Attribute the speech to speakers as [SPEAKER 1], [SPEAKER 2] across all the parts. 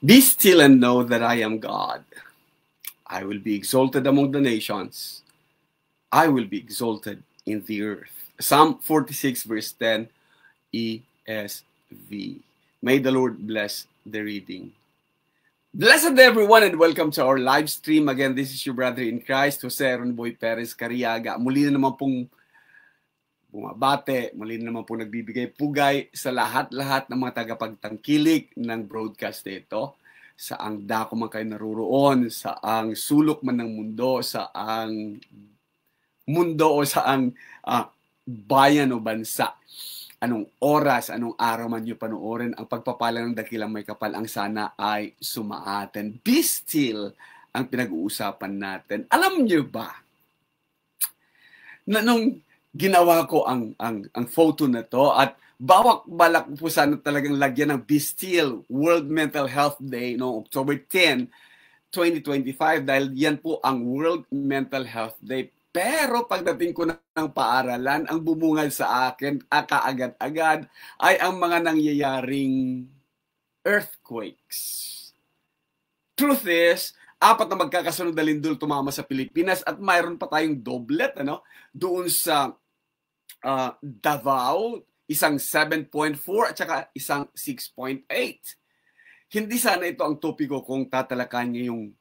[SPEAKER 1] Be still and know that I am God. I will be exalted among the nations. I will be exalted in the earth. Psalm 46 verse 10 ESV. May the Lord bless the reading. Blessed everyone and welcome to our live stream. Again, this is your brother in Christ, Jose Ronboy Perez Cariaga. Muli na naman pong bumabate, muli na naman pong nagbibigay pugay sa lahat-lahat ng mga tagapagtangkilik ng broadcast ito. Saang dako man kayo naruroon, saang sulok man ng mundo, saang mundo o saang bayan o bansa. Anong oras, anong araw man nyo panoorin, ang pagpapala ng dakilang may kapal ang sana ay sumaaten. Be still ang pinag-uusapan natin. Alam nyo ba, na nung ginawa ko ang photo na to at balak po sana talagang lagyan ng Be Still World Mental Health Day noong October 10, 2025 dahil yan po ang World Mental Health Day. Pero pagdating ko ng paaralan, ang bumungad sa akin kaagad-agad ay ang mga nangyayaring earthquakes. Truth is, 4 na magkakasunod na lindol tumama sa Pilipinas at mayroon pa tayong doblet doon sa Davao, isang 7.4 at saka isang 6.8. Hindi sana ito ang topiko kung tatalakan niyo yung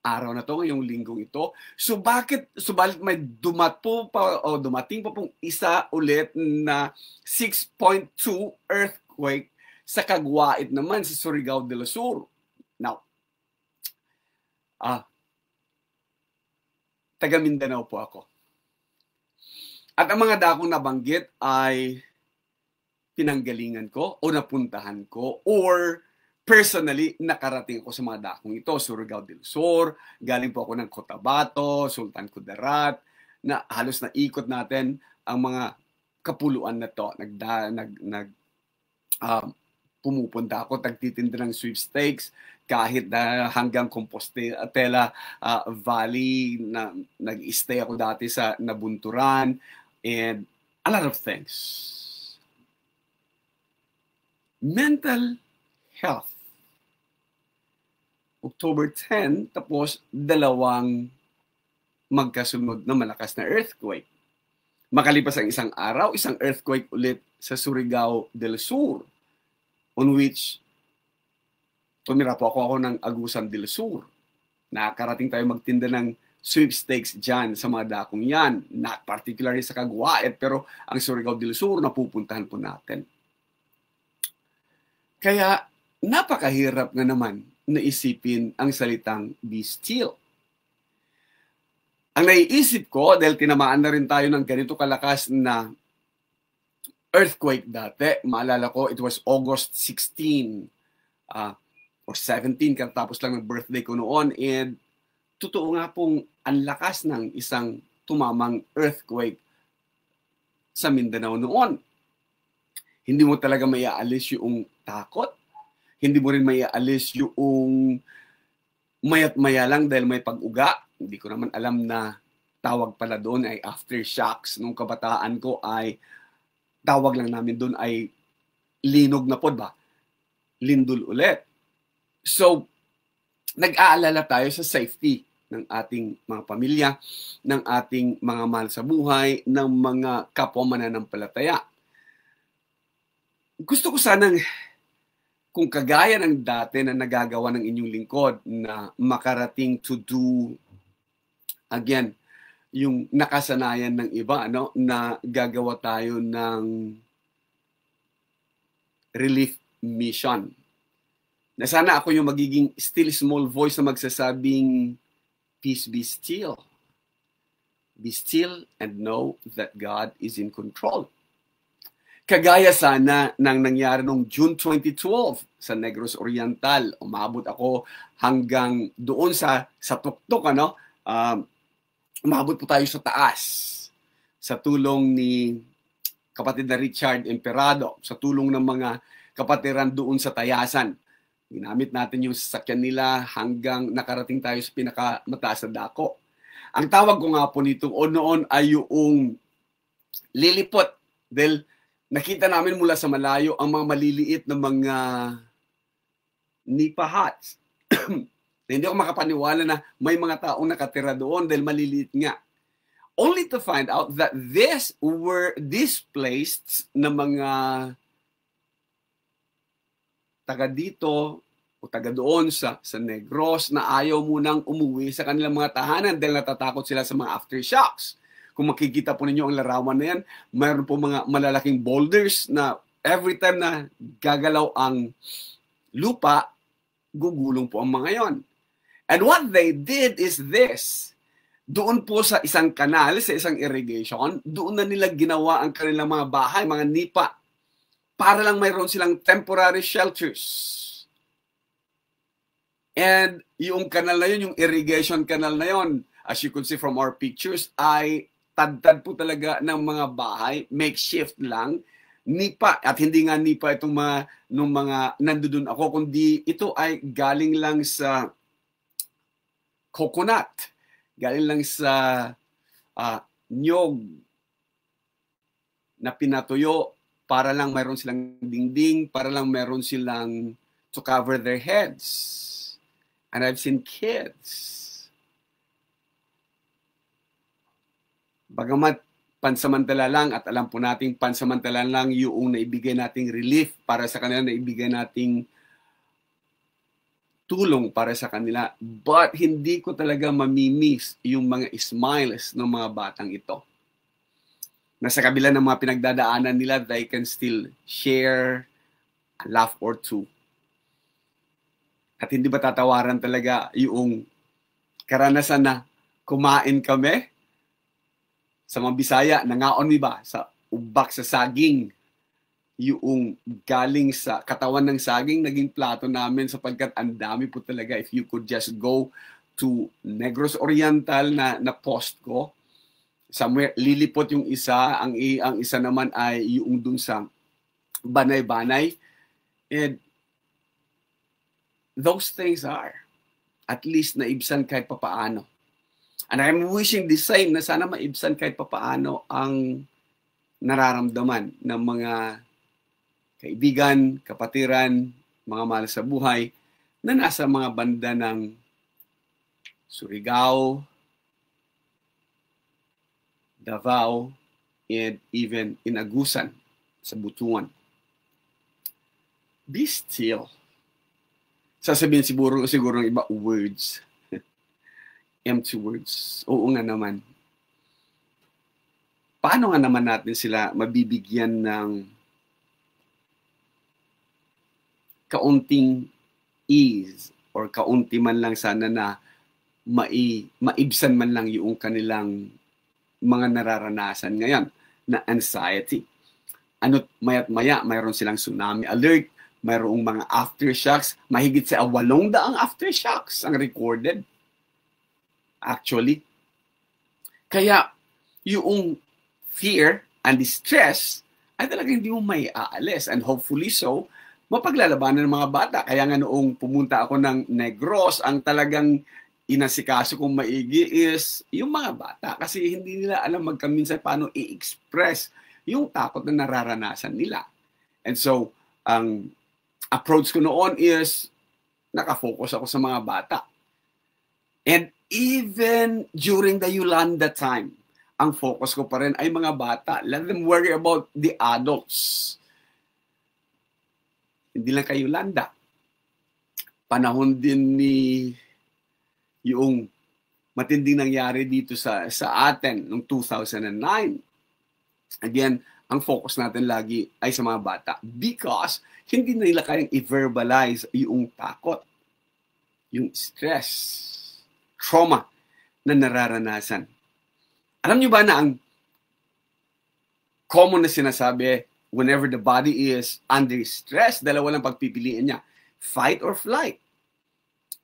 [SPEAKER 1] araw na to, ngayong linggong ito. Subalit may dumating pa pong isa ulit na 6.2 earthquake sa Kagwait naman sa Surigao del Sur. Now, taga Mindanao po ako. At ang mga dakong nabanggit ay pinanggalingan ko o napuntahan ko or personally, nakarating ako sa mga dakong ito. Surigao del Sur, galing po ako ng Cotabato, Sultan Kudarat, na halos naikot natin ang mga kapuluan na to. Pumupunta ako, tagtitinda ng sweepstakes, kahit hanggang Compostela Valley, nag-stay ako dati sa Nabunturan, and a lot of things. Mental health. October 10, tapos 2 magkasunod na malakas na earthquake. Makalipas ang isang araw, isang earthquake ulit sa Surigao del Sur, on which tumira po ako ng Agusan del Sur. Nakarating tayo magtinda ng sweepstakes dyan sa mga dakong yan, not particularly sa Kagwait, pero ang Surigao del Sur napupuntahan po natin. Kaya napakahirap na naman naisipin ang salitang be still. Ang naiisip ko, dahil tinamaan na rin tayo ng ganito kalakas na earthquake dati, maalala ko, it was August 16 or 17, katapos lang ng birthday ko noon, and totoo nga pong ang lakas ng isang tumamang earthquake sa Mindanao noon. Hindi mo talaga maiaalis yung takot. Hindi mo rin maiaalis yung mayat-maya lang dahil may pag-uga. Hindi ko naman alam na tawag pala doon ay aftershocks. Nung kabataan ko ay tawag lang namin doon ay linog na pod ba? Lindol ulit. So, nag-aalala tayo sa safety ng ating mga pamilya, ng ating mga mahal sa buhay, ng mga kapwa mananampalataya. Gusto ko sanang kung kagaya ng dati na nagagawa ng inyong lingkod na makarating to do, again, yung nakasanayan ng iba, na gagawa tayo ng relief mission. Na sana ako yung magiging still small voice na magsasabing, peace be still. Be still and know that God is in control. Kagaya sana ng nangyari noong June 2012 sa Negros Oriental. Umabot ako hanggang doon sa tuktok, umabot po tayo sa taas. Sa tulong ni kapatid na Richard Emperado, sa tulong ng mga kapatiran doon sa Tayasan. Ginamit natin yung sasakyan nila hanggang nakarating tayo sa pinakamataas na dako. Ang tawag ko nga po nito noon ay yung lilipot. Dahil nakita namin mula sa malayo ang mga maliliit na mga nipa huts. Hindi ako makapaniwala na may mga taong nakatira doon dahil maliliit nga. Only to find out that these were displaced na mga taga dito o taga doon sa Negros na ayaw munang umuwi sa kanilang mga tahanan dahil natatakot sila sa mga aftershocks. Kung makikita po ninyo ang larawan na yan, mayroon po mga malalaking boulders na every time na gagalaw ang lupa, gugulong po ang mga yon. And what they did is this. Doon po sa isang kanal, sa isang irrigation, doon na nila ginawa ang kanilang mga bahay, mga nipa, para lang mayroon silang temporary shelters. And yung kanal na yun, yung irrigation canal na yun, as you can see from our pictures, ay tad-tad po talaga ng mga bahay, makeshift lang, nipa. At hindi nga nipa itong nung mga nandoon ako, kundi ito ay galing lang sa coconut, galing lang sa nyog na pinatuyo para lang mayroon silang dingding, para lang mayroon silang to cover their heads. And I've seen kids. Bagamat pansamantala lang at alam po nating pansamantala lang yung naibigay nating relief para sa kanila, naibigay nating tulong para sa kanila. But hindi ko talaga mamimiss yung mga smiles ng mga batang ito. Nasa kabila ng mga pinagdadaanan nila, they can still share a laugh or two. At hindi ba tatawaran talaga yung karanasan na kumain kami sa mga Bisaya, nangaon mi ba sa ubak sa saging, yung galing sa katawan ng saging, naging plato namin sapagkat ang dami po talaga. If you could just go to Negros Oriental na post ko, somewhere lilipot yung isa, ang isa naman ay yung dun sa Banay-Banay. And those things are at least naibsan kahit papaano. And I'm wishing the same na sana maibsan kahit papaano ang nararamdaman ng mga kaibigan, kapatiran, mga mahal sa buhay na nasa mga banda ng Surigao, Davao, and even in Agusan sa Butuan. Be still. Sasabihin siguro ng iba, words. Empty words. Oo nga naman. Paano nga naman natin sila mabibigyan ng kaunting ease or kaunti man lang sana na maibsan man lang yung kanilang mga nararanasan ngayon na anxiety. Ano't maya't maya, mayroon silang tsunami alert, mayroong mga aftershocks, mahigit sa 800 aftershocks ang recorded. Actually. Kaya, yung fear and stress ay talagang hindi mo may aalis. And hopefully so, mapaglalabanan ng mga bata. Kaya nga noong pumunta ako ng Negros, ang talagang inasikaso kong maigi is yung mga bata. Kasi hindi nila alam magkaminsan paano i-express yung takot na nararanasan nila. And so, ang approach ko noon is nakafocus ako sa mga bata. And even during the Yolanda time, ang focus ko pa rin ay mga bata. Let them worry about the adults. Hindi lang kay Yolanda. Panahon din ni yung matinding nangyari dito sa atin noong 2009. Again, ang focus natin lagi ay sa mga bata because hindi na nila kayang i-verbalize yung takot, yung stress, trauma na nararanasan. Alam niyo ba na ang common na sinasabi whenever the body is under stress, dalawa lang pagpipilian niya, fight or flight.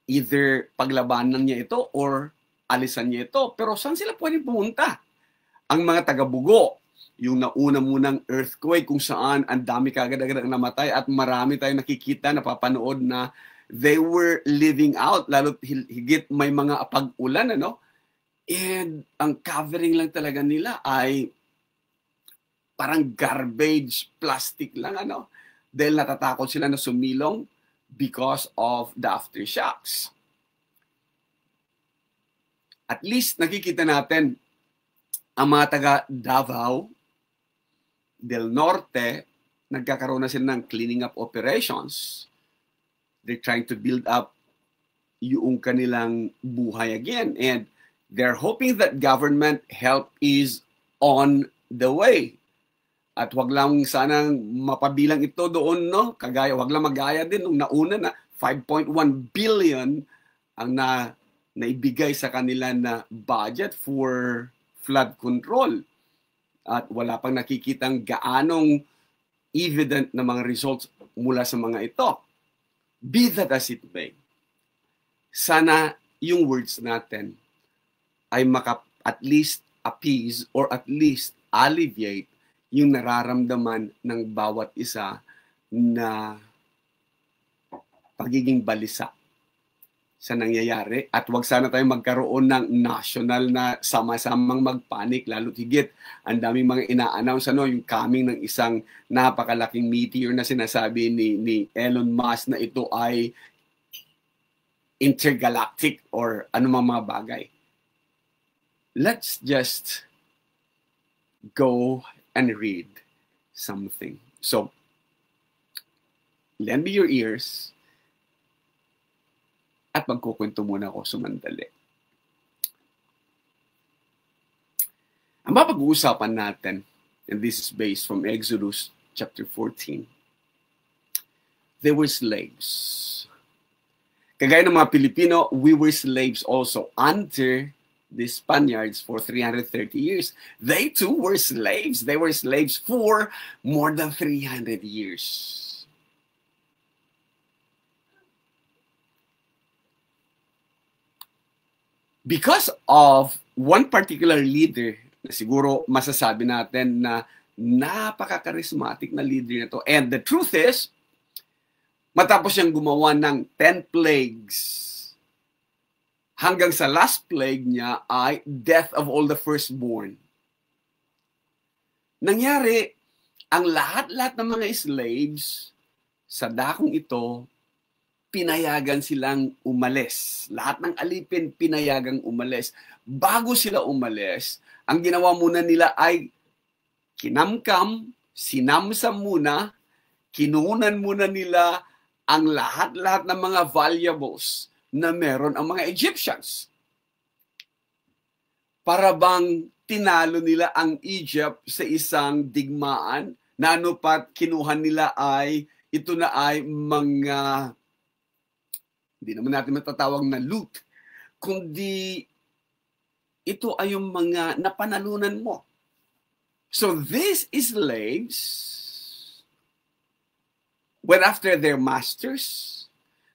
[SPEAKER 1] Either paglabanan niya ito or alisan niya ito. Pero saan sila pwedeng pumunta? Ang mga taga-Bugo, yung nauna munang earthquake kung saan ang dami kagad-agad ang namatay at marami tayong nakikita, napapanood na they were living out, lalo't higit may mga pag-ulan, ano? And ang covering lang talaga nila ay parang garbage, plastic lang, ano? Dahil natatakot sila na sumilong because of the aftershocks. At least nakikita natin ang mga taga Davao del Norte, nagkakaroon na sila ng cleaning up operations. They're trying to build up yung kanilang buhay again. And they're hoping that government help is on the way. At wag lang sanang mapabilang ito doon, no? Wag lang magaya din nung nauna na 5.1 billion ang naibigay sa kanila na budget for flood control. At wala pang nakikitang gaanong evident na mga results mula sa mga ito. Be that as it may, sana yung words natin ay at least appease or at least alleviate yung nararamdaman ng bawat isa na pagiging balisa sa nangyayari, at wag sana tayo magkaroon ng national na sama-samang magpanik, lalo higit ang daming mga ina-announce yung coming ng isang napakalaking meteor na sinasabi ni Elon Musk na ito ay intergalactic or anumang mga bagay. Let's just go and read something. So, lend me your ears at magkukwento muna ako sumandali. Ang mapag-uusapan natin, and this is based from Exodus chapter 14, they were slaves. Kagaya ng mga Pilipino, we were slaves also under the Spaniards for 330 years. They too were slaves. They were slaves for more than 300 years. Because of one particular leader, na siguro masasabi natin na napaka-charismatic na leader na to. And the truth is, matapos siyang gumawa ng 10 plagues, hanggang sa last plague niya ay death of all the firstborn. Nangyari, ang lahat-lahat ng mga slaves sa dakong ito, pinayagan silang umalis. Lahat ng alipin pinayagang umalis. Bago sila umalis, ang ginawa muna nila ay kinamkam, sinamsam muna, kinunan muna nila ang lahat-lahat ng mga valuables na meron ang mga Egyptians. Para bang tinalo nila ang Egypt sa isang digmaan na ano pat kinuha nila ay ito na ay mga, hindi naman natin matatawag na loot, kundi ito ay yung mga napanalunan mo. So these slaves went after their masters,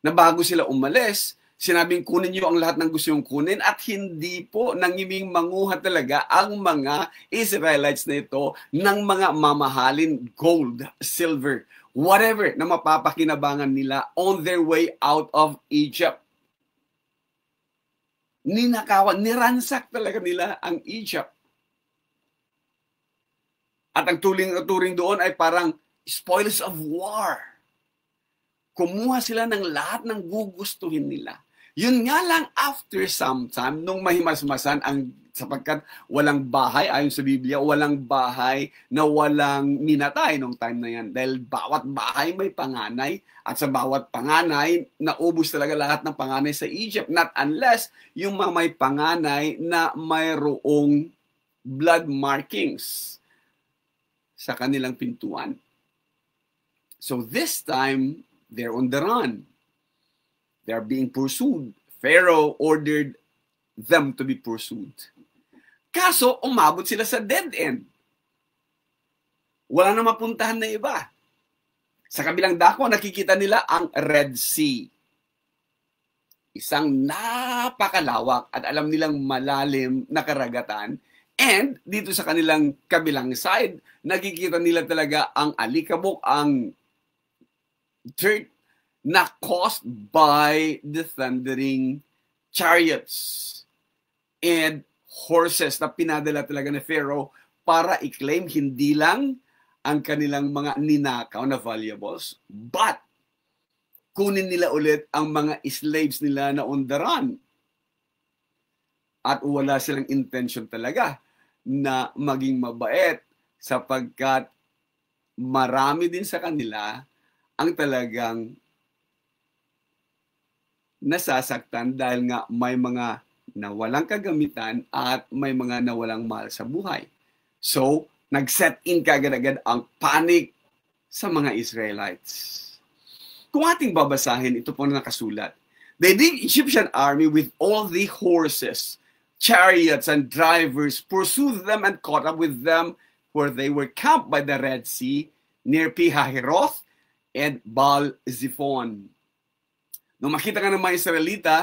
[SPEAKER 1] na bago sila umalis, sinabing kunin niyo ang lahat ng gusto yung kunin, at hindi po nangiming manguha talaga ang mga Israelites na ito ng mga mamahalin gold, silver, whatever na mapapakinabangan nila on their way out of Egypt. Ninakawan, niransak talaga nila ang Egypt. At ang turing doon ay parang spoils of war. Kumuha sila ng lahat ng gugustuhin nila. Yun nga lang after some time, nung mahimasmasan sapagkat walang bahay, ayon sa Biblia, walang bahay na walang minatay nung time na yan. Dahil bawat bahay may panganay, at sa bawat panganay, naubos talaga lahat ng panganay sa Egypt. Not unless yung mga may panganay na mayroong blood markings sa kanilang pintuan. So this time, they're on the run. They're being pursued. Pharaoh ordered them to be pursued. Kaso, umabot sila sa dead end. Wala na mapuntahan na iba. Sa kabilang dako, nakikita nila ang Red Sea. Isang napakalawak at alam nilang malalim na karagatan. And dito sa kanilang kabilang side, nakikita nila talaga ang alikabok, ang dirt na caused by the thundering chariots and horses na pinadala talaga ni Pharaoh para i-claim hindi lang ang kanilang mga ninakaw na valuables, but kunin nila ulit ang mga slaves nila na on the run. At wala silang intention talaga na maging mabait sapagkat marami din sa kanila ang talagang nasasaktan dahil nga may mga nawalang kagamitan at may mga nawalang mahal sa buhay. So, nag-set in kagad-agad ang panic sa mga Israelites. Kung ating babasahin, ito po na nakasulat. The Egyptian army with all the horses, chariots, and drivers pursued them and caught up with them where they were camped by the Red Sea near Pihahiroth and Baal-Zephon. Nung makita nga ng mga Israelita,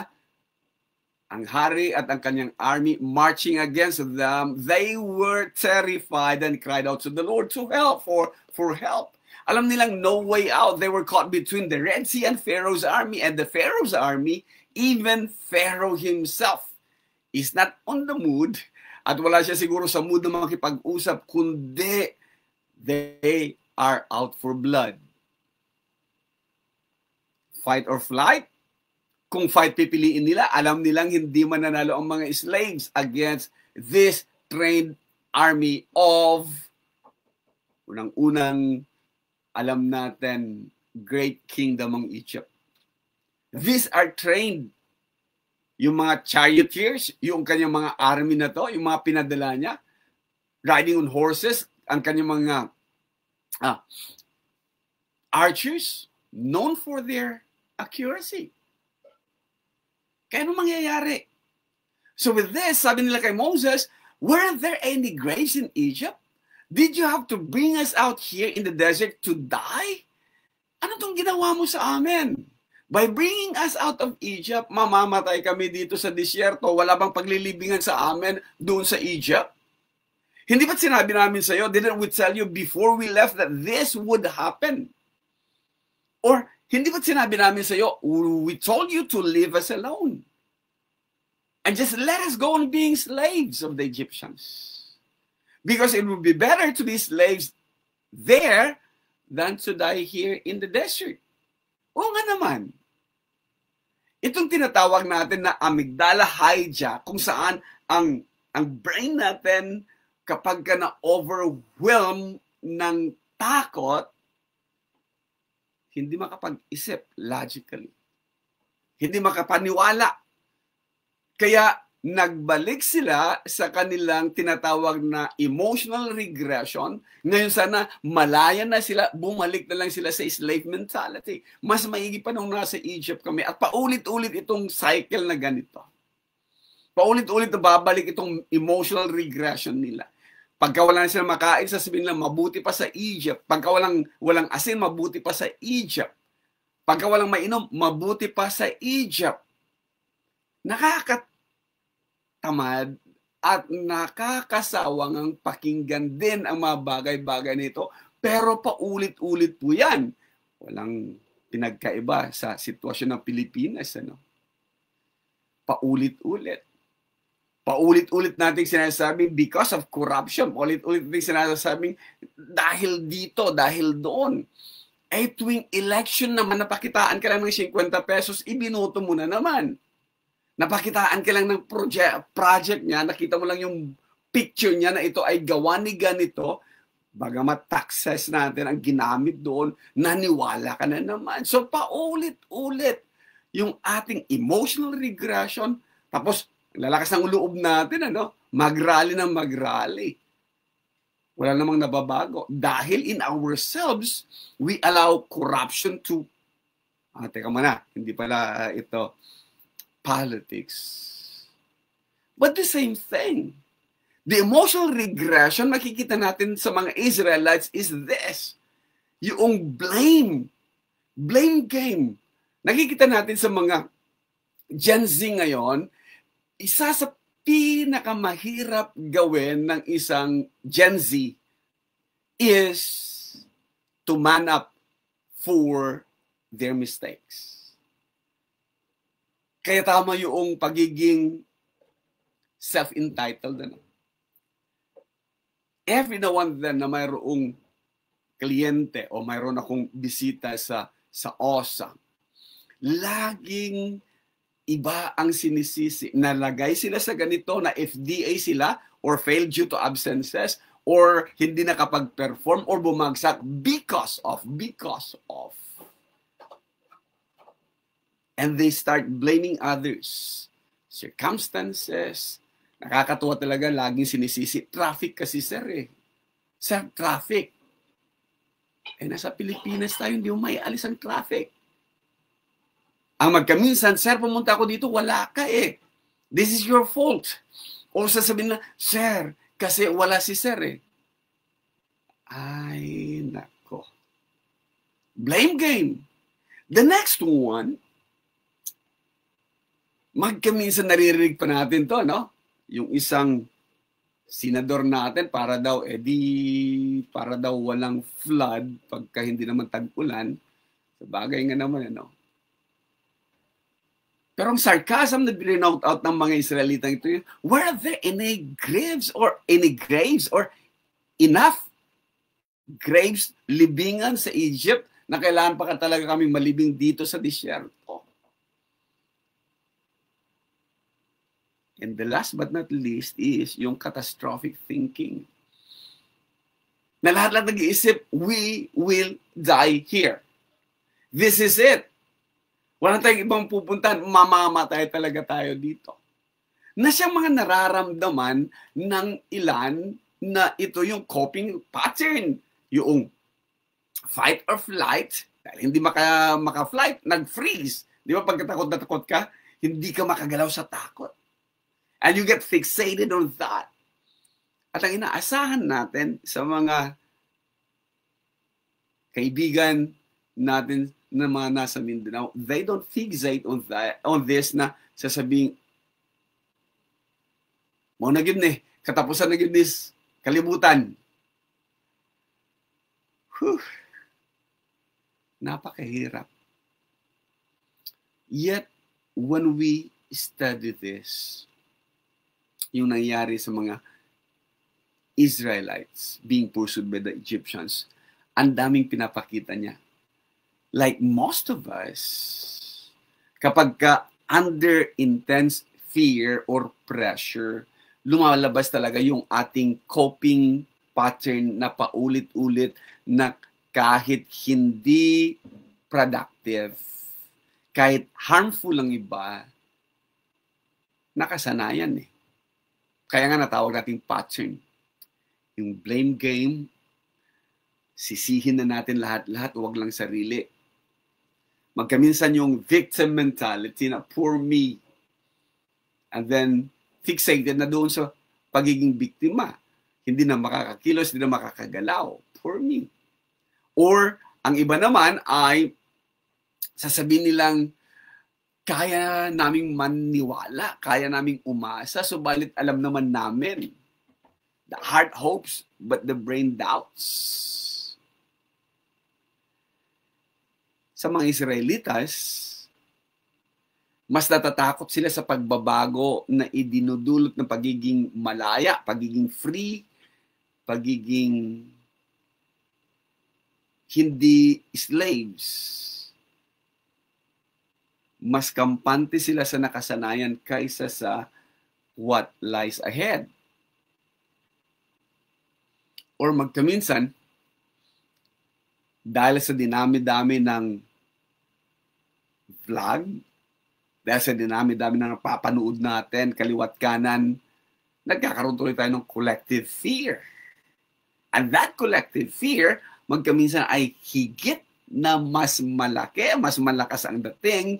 [SPEAKER 1] ang hari at ang kanyang army marching against them, they were terrified and cried out to the Lord to help, for help. Alam nilang no way out. They were caught between the Red Sea and Pharaoh's army. And the Pharaoh's army, even Pharaoh himself, is not on the mood. At wala siya siguro sa mood na makipag-usap, kundi they are out for blood. Fight or flight? Kung fight pipiliin nila, alam nilang hindi mananalo ang mga slaves against this trained army of unang-unang alam natin, great kingdom ng Egypt. These are trained. Yung mga charioteers, yung kanyang mga army na to, yung mga pinadala niya, riding on horses, ang kanyang mga archers, known for their accuracy. Kaya ano mangyayari? So with this, sabi nila kay Moses, weren't there any graves in Egypt? Did you have to bring us out here in the desert to die? Ano tong ginawa mo sa amin? By bringing us out of Egypt, mamamatay kami dito sa disyerto. Wala bang paglilibingan sa amin doon sa Egypt? Hindi ba't sinabi namin sa iyo, didn't we tell you before we left that this would happen? Or hindi ba't sinabi namin sa iyo, we told you to leave us alone and just let us go on being slaves of the Egyptians? Because it would be better to be slaves there than to die here in the desert. Oo nga naman. Itong tinatawag natin na amygdala hijack, kung saan ang brain natin kapag ka na-overwhelm ng takot, hindi makapag-isip logically. Hindi makapaniwala. Kaya nagbalik sila sa kanilang tinatawag na emotional regression. Ngayon sana malaya na sila, bumalik na lang sila sa slave mentality. Mas maigi pa nung nasa Egypt kami at paulit-ulit itong cycle na ganito. Paulit-ulit na babalik itong emotional regression nila. Pagka wala na sila makain, sasabihin nila mabuti pa sa Egypt. Pagka walang asin, mabuti pa sa Egypt. Pagka walang mainom, mabuti pa sa Egypt. Tamad at nakakasawang ang pakinggan din ang mga bagay-bagay nito, pero paulit-ulit po yan. Walang pinagkaiba sa sitwasyon ng Pilipinas. Paulit-ulit. Paulit-ulit natin sinasabing because of corruption. Paulit-ulit natin sinasabing dahil dito, dahil doon. Eh tuwing election naman, napakitaan ka lang ng 50 pesos, ibinoto mo na naman. Napakitaan ka lang ng project niya, nakita mo lang yung picture niya na ito ay gawa ni ganito, bagamat taxes natin ang ginamit doon, naniwala ka na naman. So paulit-ulit yung ating emotional regression, tapos lalakas ng loob natin, magrally ng magrally. Wala namang nababago. Dahil in ourselves, we allow corruption to, teka muna, hindi pala ito, politics. But the same thing. The emotional regression makikita natin sa mga Israelites is this. Yung blame game. Nakikita natin sa mga Gen Z ngayon, isa sa pinakamahirap gawin ng isang Gen Z is to man up for their mistakes. Kaya tama yung pagiging self-entitled. Every now and then na mayroong kliyente o mayroon akong bisita sa OSA, Laging iba ang sinisisi. Nalagay sila sa ganito na FDA sila or failed due to absences or hindi nakapag-perform or bumagsak because of. And they start blaming others. Circumstances. Nakakatuwa talaga, laging sinisisi. Traffic kasi, sir eh. Sir, traffic. Eh, nasa Pilipinas tayo, hindi mo maialis ang traffic. Ang magkaminsan, sir, pumunta ako dito, wala ka eh. This is your fault. O sasabihin na, sir, kasi wala si sir eh. Ay, nako. Blame game. The next one, magkaminsan naririnig pa natin to, no? Yung isang senador natin para daw walang flood pagka hindi naman tag-ulan. Sabagay nga naman, ano? Pero ang sarcasm na binout out ng mga Israelita ito, were there any graves or enough graves, libingan sa Egypt na kailangan pa talaga kami malibing dito sa disyerto? And the last but not least is yung catastrophic thinking. Na lahat nag-iisip, we will die here. This is it. Wala tayong ibang pupuntahan, mamamatay talaga tayo dito. Na siyang mga nararamdaman ng ilan na ito yung coping pattern. Yung fight or flight, dahil hindi maka-flight, nag-freeze. Di ba pagkatakot na takot ka, hindi ka makagalaw sa takot. And you get fixated on that. At ang inaasahan natin sa mga kaibigan natin na mga nasa Mindanao, they don't fixate on this na sasabing, mo na gid ni, katapusan na gid this, kalibutan. Whew. Napakahirap. Yet, when we study this, yung nangyari sa mga Israelites being pursued by the Egyptians, ang daming pinapakita niya. Like most of us, kapag ka under intense fear or pressure, lumalabas talaga yung ating coping pattern na paulit-ulit na kahit hindi productive, kahit harmful ang iba, nakasanayan eh. Kaya nga natawag nating pattern. Yung blame game, sisihin na natin lahat-lahat, huwag lang sarili. Magkaminsan yung victim mentality na poor me. And then, fixated na doon sa pagiging biktima. Hindi na makakakilos, hindi na makakagalaw. Poor me. Or, ang iba naman ay sasabihin nilang, kaya naming maniwala, kaya naming umasa, subalit alam naman namin. The heart hopes, but the brain doubts. Sa mga Israelitas, mas natatakot sila sa pagbabago na idinudulot ng pagiging malaya, pagiging free, pagiging hindi slaves. Mas kampante sila sa nakasanayan kaysa sa what lies ahead. Or magkaminsan, dahil sa dinami-dami ng vlog, dahil sa dinami-dami ng napapanood natin, kaliwat kanan, nagkakaroon tuloy tayo ng collective fear. And that collective fear, magkaminsan ay higit na mas malaki, mas malakas ang dating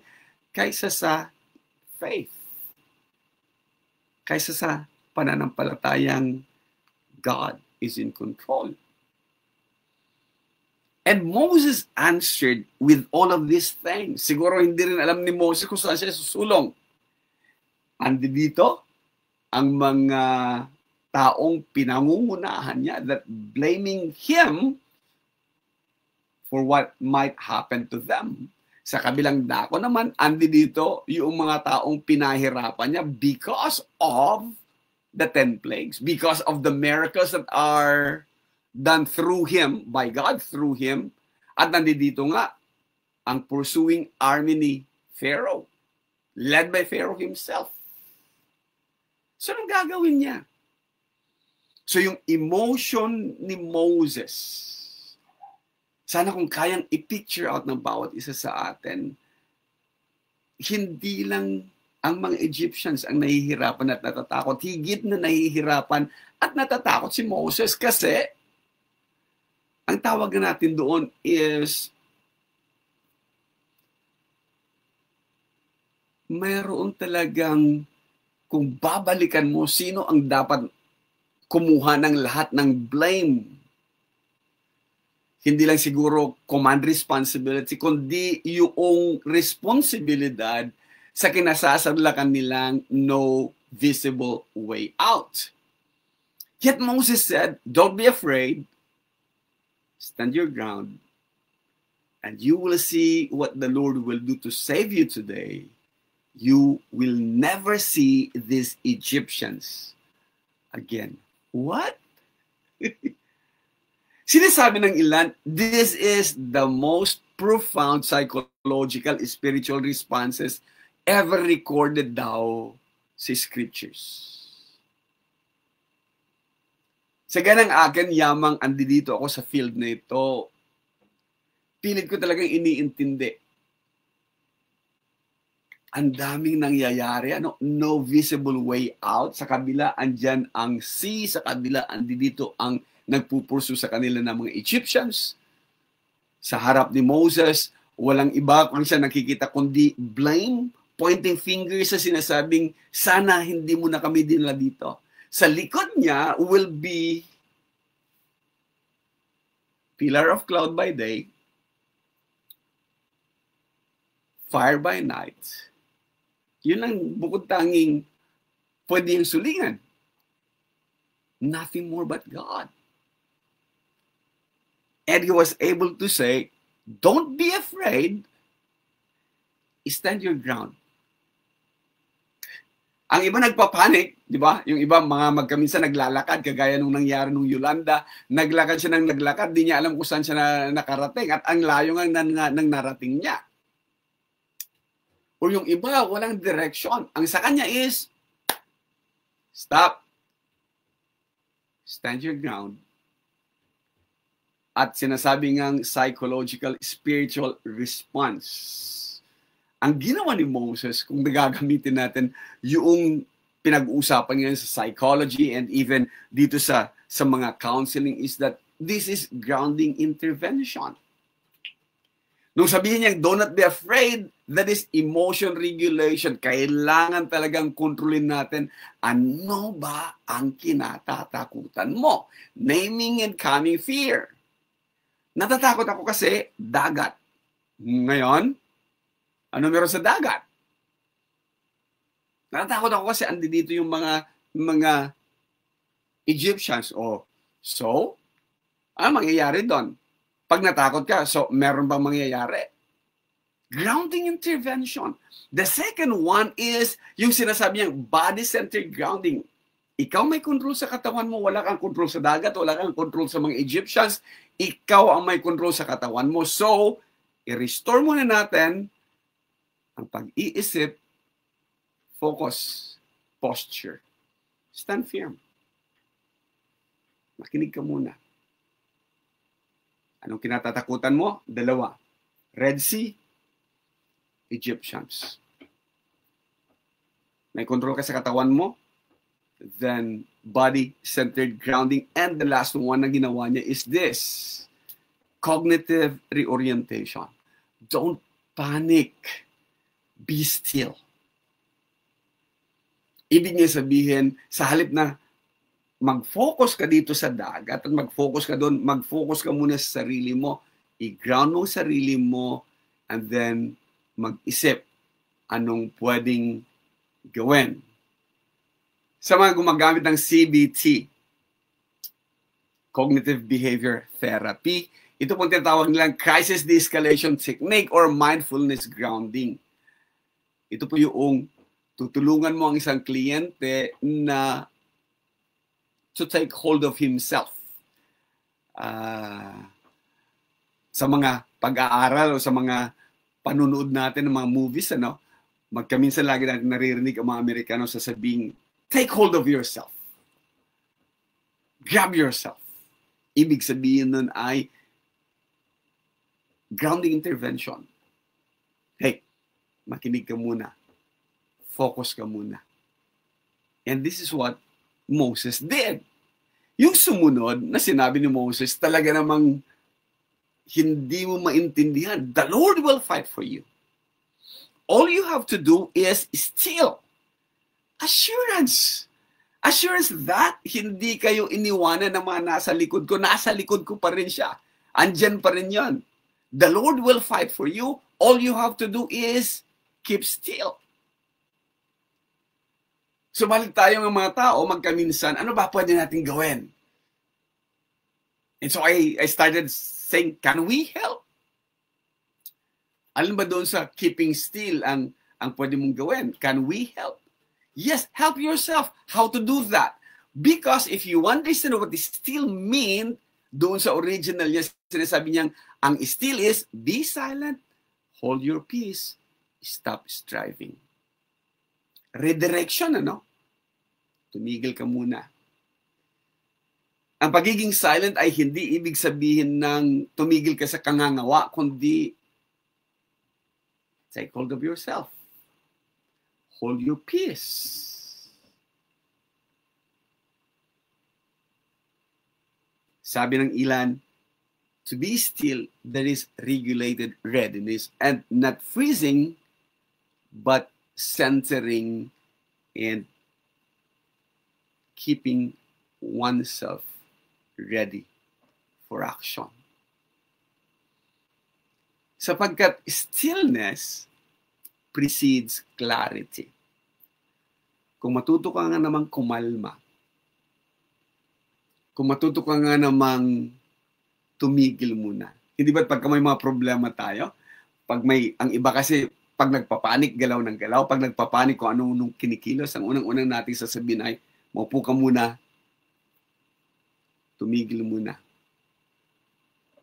[SPEAKER 1] kaysa sa faith. Kaysa sa pananampalatayang God is in control. And Moses answered with all of these things. Siguro hindi rin alam ni Moses kung saan siya susulong. Andi dito ang mga taong pinangungunahan niya that blaming him for what might happen to them. Sa kabilang dako naman, andi dito yung mga taong pinahirapan niya because of the 10 plagues, because of the miracles that are done through him, by God through him. At nandito nga, ang pursuing army ni Pharaoh. Led by Pharaoh himself. So, anong gagawin niya? So, yung emotion ni Moses, sana kung kayang i-picture out ng bawat isa sa atin, hindi lang ang mga Egyptians ang nahihirapan at natatakot. Higit na nahihirapan at natatakot si Moses kasi ang tawag natin doon is mayroon talagang, kung babalikan mo, sino ang dapat kumuha ng lahat ng blame. Hindi lang siguro command responsibility, kundi yung responsibilidad sa kinasasadlakan nilang no visible way out. Yet Moses said, don't be afraid, stand your ground, and you will see what the Lord will do to save you today. You will never see these Egyptians again. What? Sinasabi ng ilan, this is the most profound psychological, spiritual responses ever recorded daw sa scriptures. Sa ganang akin, yamang andi dito ako sa field na ito, pilit ko talagang iniintindi. Ang daming nangyayari, no visible way out. Sa kabila, andyan ang sea. Sa kabila, andi dito ang nagpupursu sa kanila ng mga Egyptians. Sa harap ni Moses, walang iba kung siya nakikita kundi blame, pointing fingers sa sinasabing, sana hindi mo na kami dinala dito. Sa likod niya will be pillar of cloud by day, fire by night. Yun ang bukod tanging pwede yung sulingan. Nothing more but God. And he was able to say, don't be afraid, stand your ground. Ang iba nagpapanik, di ba? Yung iba mga magkaminsan naglalakad, kagaya nung nangyari nung Yolanda, naglakad siya ng naglakad, di niya alam kung saan siya nakarating at ang layo nga ng narating niya. O yung iba, walang direction. Ang sa kanya is, stop, stand your ground. At sinasabi ngang psychological, spiritual response. Ang ginawa ni Moses, kung nagagamitin natin yung pinag-uusapan ngayon sa psychology and even dito sa mga counseling, is that this is grounding intervention. Nung sabihin niya, do not be afraid, that is emotion regulation. Kailangan talagang kontrolin natin ano ba ang kinatatakutan mo. Naming and calming fear. Natatakot ako kasi dagat. Ngayon, ano meron sa dagat? Natatakot ako kasi andi dito yung mga Egyptians. So, ano mangyayari doon? Pag natakot ka, so meron bang mangyayari? Grounding intervention. The second one is yung sinasabi niyang body-centered grounding. Ikaw may control sa katawan mo, wala kang control sa dagat, wala kang control sa mga Egyptians, ikaw ang may control sa katawan mo. So, i-restore muna natin ang pag-iisip, focus, posture. Stand firm. Makinig ka muna. Anong kinatatakutan mo? Dalawa. Red Sea, Egyptians. May control ka sa katawan mo, then body-centered grounding. And the last one na ginawa niya is this, cognitive reorientation. Don't panic. Be still. Ibig niya sabihin, sa halip na mag-focus ka dito sa dagat at mag-focus ka doon, mag-focus ka muna sa sarili mo, i-ground mo sarili mo, and then mag-isip anong pwedeng gawin. Sa mga gumagamit ng CBT, Cognitive Behavior Therapy, ito pong tinatawag nilang Crisis De-escalation Technique or Mindfulness Grounding. Ito po yung tutulungan mo ang isang kliyente na to take hold of himself. Sa mga pag-aaral o sa mga panunood natin ng mga movies, ano, magkaminsan lagi natin naririnig ang mga Amerikano sasabing, take hold of yourself. Grab yourself. Ibig sabihin nun ay grounding intervention. Hey, makinig ka muna. Focus ka muna. And this is what Moses did. Yung sumunod na sinabi ni Moses, talaga namang hindi mo maintindihan. The Lord will fight for you. All you have to do is still. Assurance. Assurance that hindi kayo iniwanan ng mga nasa likod ko. Nasa likod ko pa rin siya. Andyan pa rin yan. The Lord will fight for you. All you have to do is keep still. Sumalit tayo ng mga tao, magkaminsan, ano ba pwede natin gawin? And so I started saying, can we help? Alam ba doon sa keeping still ang pwede mong gawin? Can we help? Yes, help yourself. How to do that? Because if you understand what still mean, doon sa original niya, sinasabi niyang, ang still is, be silent, hold your peace, stop striving. Redirection, ano? Tumigil ka muna. Ang pagiging silent ay hindi ibig sabihin ng tumigil ka sa kangangawa, kundi take hold of yourself. Hold your peace. Sabi ng ilan, to be still, there is regulated readiness and not freezing, but centering and keeping oneself ready for action. Sapagkat stillness precedes clarity. Kung matuto ka nga namang kumalma, kung matuto ka nga namang tumigil muna. Hindi ba pagka may mga problema tayo, ang iba kasi, pag nagpapanik, galaw ng galaw. Pag nagpapanik, kung anong kinikilos, ang unang-unang natin sasabihin ay, maupo ka muna, tumigil muna.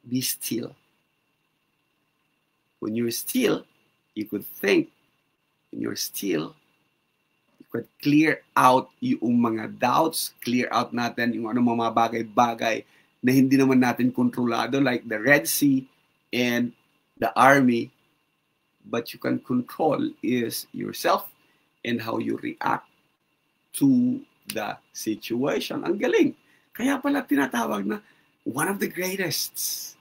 [SPEAKER 1] Be still. When you're still, you could think. When you're still, you could clear out yung mga doubts, clear out natin yung mga bagay-bagay na hindi naman natin kontrolado, like the Red Sea and the army. But you can control is yourself and how you react to the situation. Ang galing. Kaya pala tinatawag na one of the greatest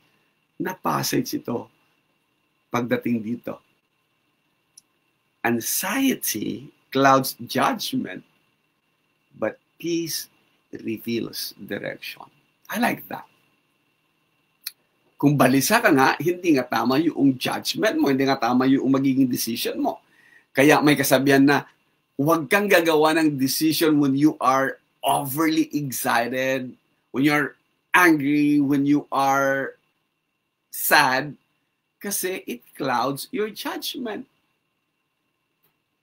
[SPEAKER 1] na passage ito pagdating dito. Anxiety clouds judgment, but peace reveals direction. I like that. Kung balisa ka nga, hindi nga tama yung judgment mo, hindi nga tama yung magiging decision mo. Kaya may kasabihan na, huwag kang gagawa ng decision when you are overly excited, when you're angry, when you are sad, kasi it clouds your judgment.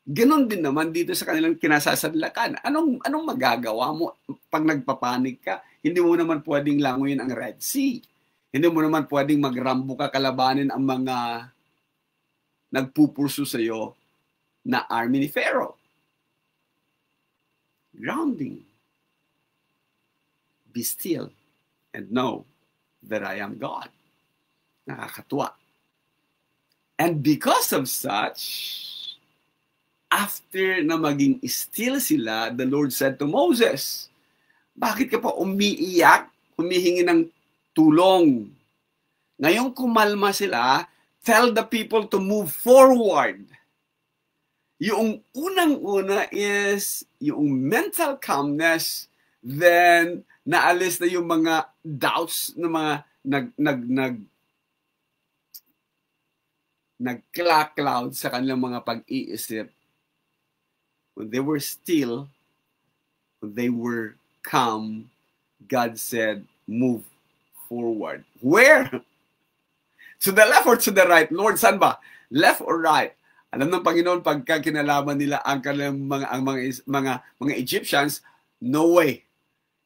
[SPEAKER 1] Ganon din naman dito sa kanilang kinasasadlakan. Anong magagawa mo pag nagpapanik ka? Hindi mo naman pwedeng languyin ang Red Sea. Hindi mo naman pwedeng magrambo ka kalabanin ang mga nagpupursu sa iyo na army ni Pharaoh. Grounding. Be still and know that I am God. Nakakatuwa. And because of such, after na maging still sila, the Lord said to Moses, bakit ka pa umiiyak, humihingi ng tulong? Ngayong kumalma sila, tell the people to move forward. Yung unang-una is yung mental calmness, then naalis na yung mga doubts na mga nag-cloud sa kanilang mga pag-iisip. When they were still, when they were calm, God said, move forward. Where? To the left or to the right? Lord, saan ba? Left or right? Alam ng Panginoon, pagka kinalaman nila ang mga Egyptians, no way.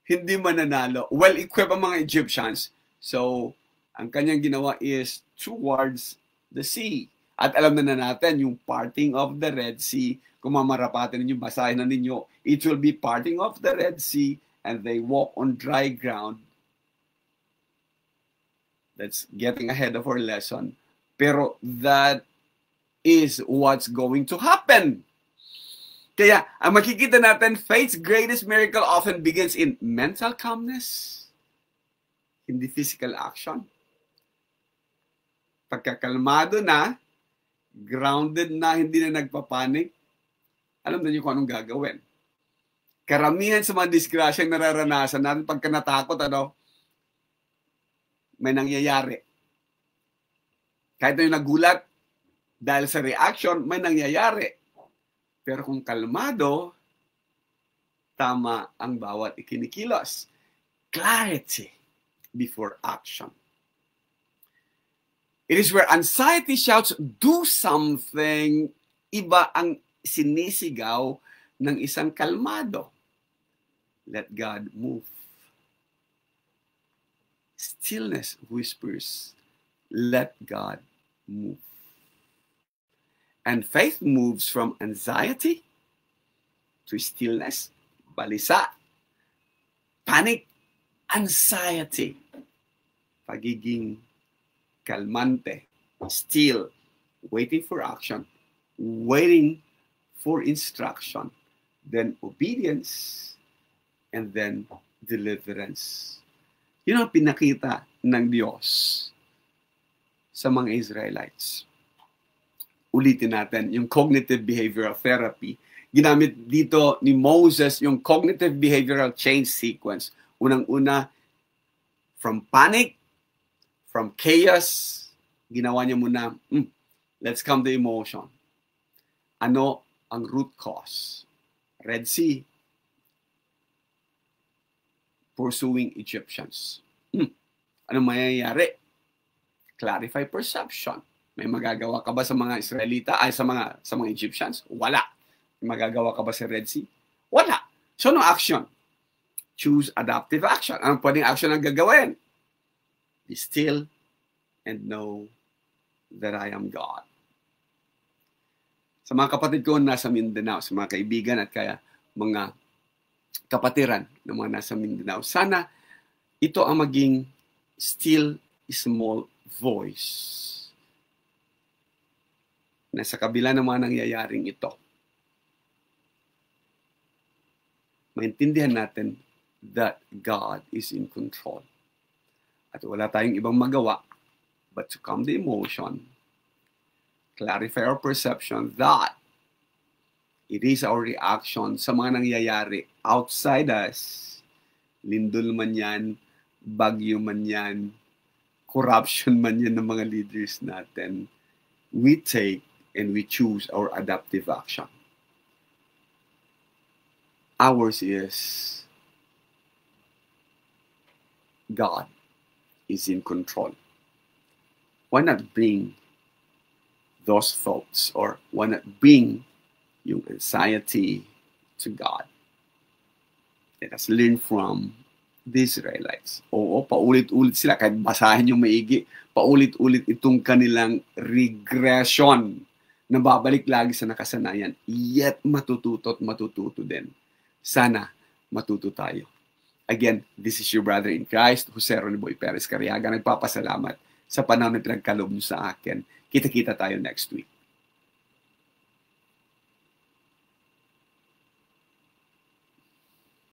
[SPEAKER 1] Hindi mananalo. Well-equipped ang mga Egyptians. So, ang kanyang ginawa is towards the sea. At alam na natin, yung parting of the Red Sea, kung mamarapatin ninyo, basahin na ninyo, it will be parting of the Red Sea and they walk on dry ground. That's getting ahead of our lesson. Pero that is what's going to happen. Kaya, ang makikita natin, faith's greatest miracle often begins in mental calmness, hindi physical action. Pagkakalmado na, grounded na, hindi na nagpapanik, alam na niyo kung anong gagawin. Karamihan sa mga disgrasyang nararanasan natin, pagka natakot, may nangyayari. Kahit na yung nagulat, dahil sa reaction, may nangyayari. Pero kung kalmado, tama ang bawat ikinikilos. Clarity before action. It is where anxiety shouts, do something. Iba ang sinisigaw ng isang kalmado. Let God move. Stillness whispers, let God move. And faith moves from anxiety to stillness, balisa, panic, anxiety, pagiging kalmante, still, waiting for action, waiting for instruction, then obedience, and then deliverance. Yun ang pinakita ng Diyos sa mga Israelites. Ulitin natin, yung cognitive behavioral therapy. Ginamit dito ni Moses yung cognitive behavioral change sequence. Unang-una, from panic, from chaos, ginawa niya muna, let's calm the emotion. Ano ang root cause? Red Sea, pursuing Egyptians. Ano mangyayari? Clarify perception. May magagawa ka ba sa mga Israelita, sa mga Egyptians? Wala. May magagawa ka ba sa Red Sea? Wala. So, no action. Choose adaptive action. Anong pwedeng action ang gagawin? Be still and know that I am God. Sa mga kapatid ko nasa Mindanao, sa mga kaibigan at kaya mga kapatiran ng mga nasa Mindanao, sana ito ang maging still small voice na sa kabila ng mga nangyayaring ito, maintindihan natin that God is in control. At wala tayong ibang magawa but to calm the emotion, clarify our perception that it is our reaction sa mga nangyayari outside us. Lindol man yan, bagyo man yan, corruption man yan ng mga leaders natin. We take and we choose our adaptive action. Ours is God is in control. Why not bring those thoughts or why not bring yung anxiety to God? Let us learn from the Israelites. Oo, paulit-ulit sila. Kahit basahin yung maigi, paulit-ulit itong kanilang regression na babalik lagi sa nakasanayan. Yet matututo din. Sana matuto tayo. Again, this is your brother in Christ, Jose Roniboy Perez Cariaga. Nagpapasalamat sa panahon na pinagkaloob niyo sa akin. Kita-kita tayo next week.